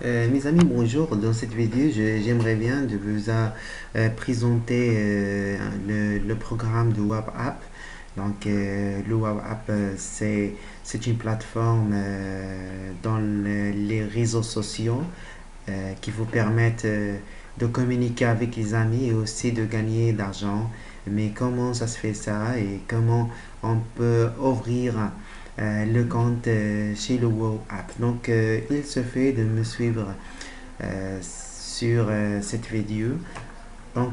Mes amis, bonjour. Dans cette vidéo, j'aimerais bien de vous présenter le programme de WebApp. Donc, le WebApp, c'est une plateforme dans les réseaux sociaux qui vous permettent de communiquer avec les amis et aussi de gagner d'argent. Mais comment ça se fait ça et comment on peut ouvrir le compte chez le WebApp. Donc, il se fait de me suivre sur cette vidéo. Quand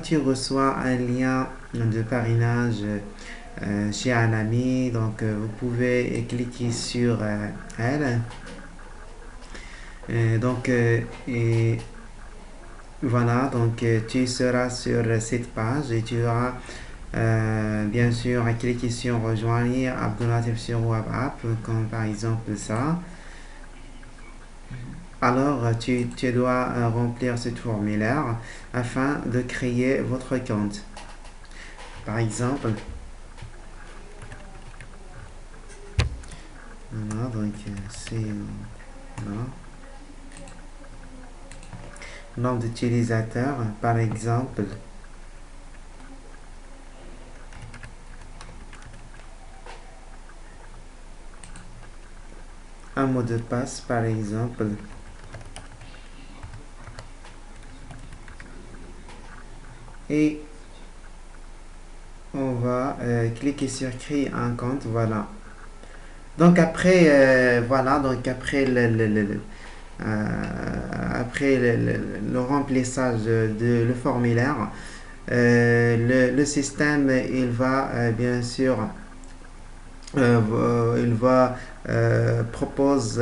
tu reçois un lien de parrainage chez un ami, vous pouvez cliquer sur elle. Et voilà, tu seras sur cette page et tu auras bien sûr à cliquer sur rejoindre Abdelatif sur WebApp, comme par exemple ça. Alors, tu dois remplir ce formulaire afin de créer votre compte. Par exemple, voilà, c'est voilà. Nom d'utilisateur, par exemple, un mot de passe, par exemple, et on va cliquer sur créer un compte, voilà. Donc après, voilà, donc après après le remplissage de le formulaire, le système il va bien sûr il va propose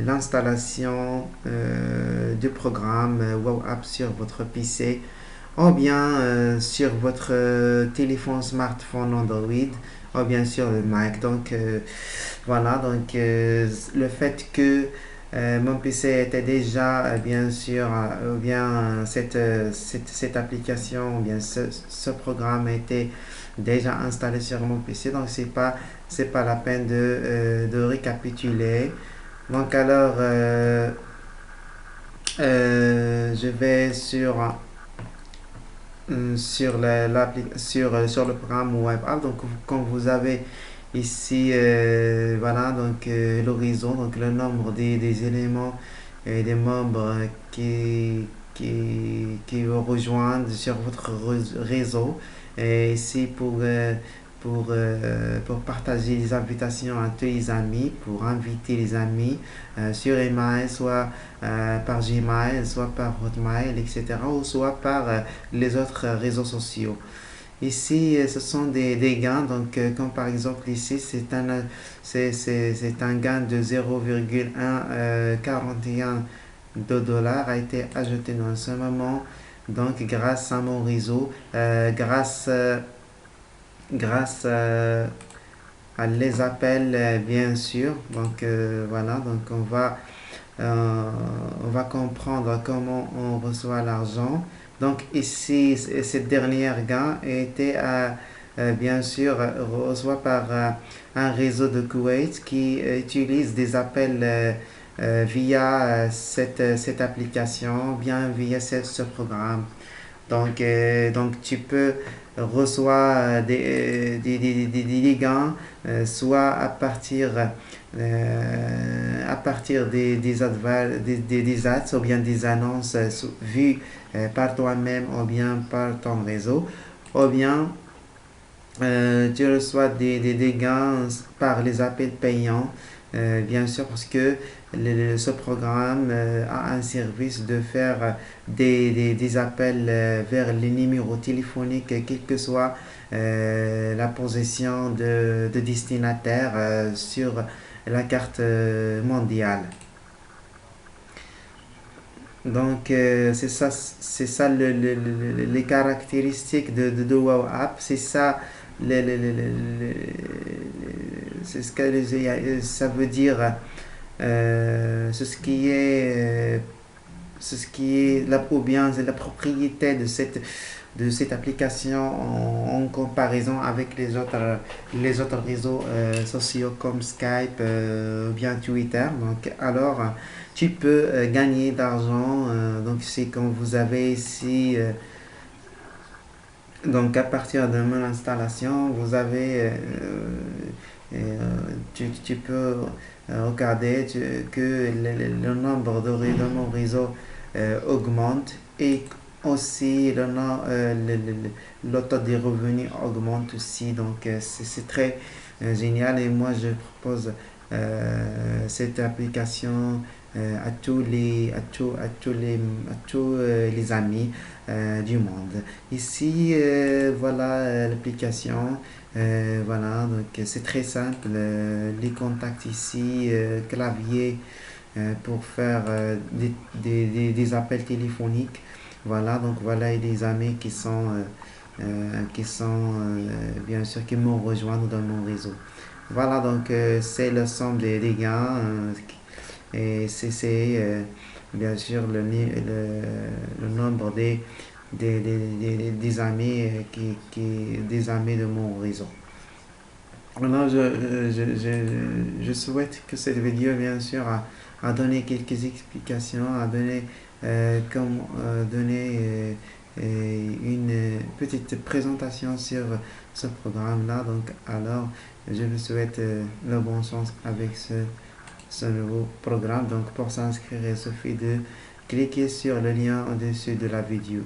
l'installation du programme WebApp sur votre PC ou bien sur votre téléphone smartphone Android ou bien sur le Mac. Voilà, le fait que mon PC était déjà, bien sûr, ou bien cette application, ou bien ce programme était déjà installé sur mon PC, donc c'est pas la peine de récapituler. Donc alors, je vais sur le programme web app. Donc comme vous avez ici voilà l'horizon, donc le nombre des éléments et des membres qui vous rejoindre sur votre réseau. Et ici pour partager les invitations à tous les amis, pour inviter les amis sur email, soit par Gmail, soit par Hotmail, etc. ou soit par les autres réseaux sociaux. Ici, ce sont des gains, comme par exemple ici, c'est un gain de 0,141 de dollars a été ajouté dans ce moment, donc grâce à mon réseau, grâce à les appels, bien sûr. Voilà, on va comprendre comment on reçoit l'argent. Donc ici, cette dernière gain était bien sûr reçoit par un réseau de Kuwait qui utilise des appels via cette application, bien via ce programme. Donc tu peux recevoir des gains soit à partir des ads ou bien des annonces vues par toi-même ou bien par ton réseau, ou bien tu reçois des gains par les appels payants, bien sûr, parce que ce programme a un service de faire des appels vers les numéros téléphoniques, quelle que soit la position de destinataire sur la carte mondiale. C'est ça les caractéristiques de Wow App. C'est ça, c'est ce que ça veut dire. C'est ce qui est, c'est ce qui est la, ou bien c'est la propriété de cette application en comparaison avec les autres réseaux sociaux comme Skype ou bien Twitter. Donc, alors, tu peux gagner d'argent. Donc, c'est comme vous avez ici. Donc, à partir de mon installation, vous avez, tu peux regarder que le nombre de mon réseau augmente et aussi le taux des revenus augmente aussi. Donc, c'est très génial et moi, je propose cette application à tous les amis du monde. Ici, voilà l'application. Voilà, donc c'est très simple. Les contacts ici, clavier pour faire des appels téléphoniques. Voilà, donc voilà les amis qui sont bien sûr qui m'ont rejoint dans mon réseau. Voilà, donc c'est le somme des gains et c'est bien sûr le nombre des amis des amis de mon réseau. Maintenant, je souhaite que cette vidéo, bien sûr, a donné quelques explications, a donné, donné une petite présentation sur ce programme-là. Donc, alors, je vous souhaite le bon sens avec ce nouveau programme. Donc, pour s'inscrire, il suffit de cliquer sur le lien au-dessus de la vidéo.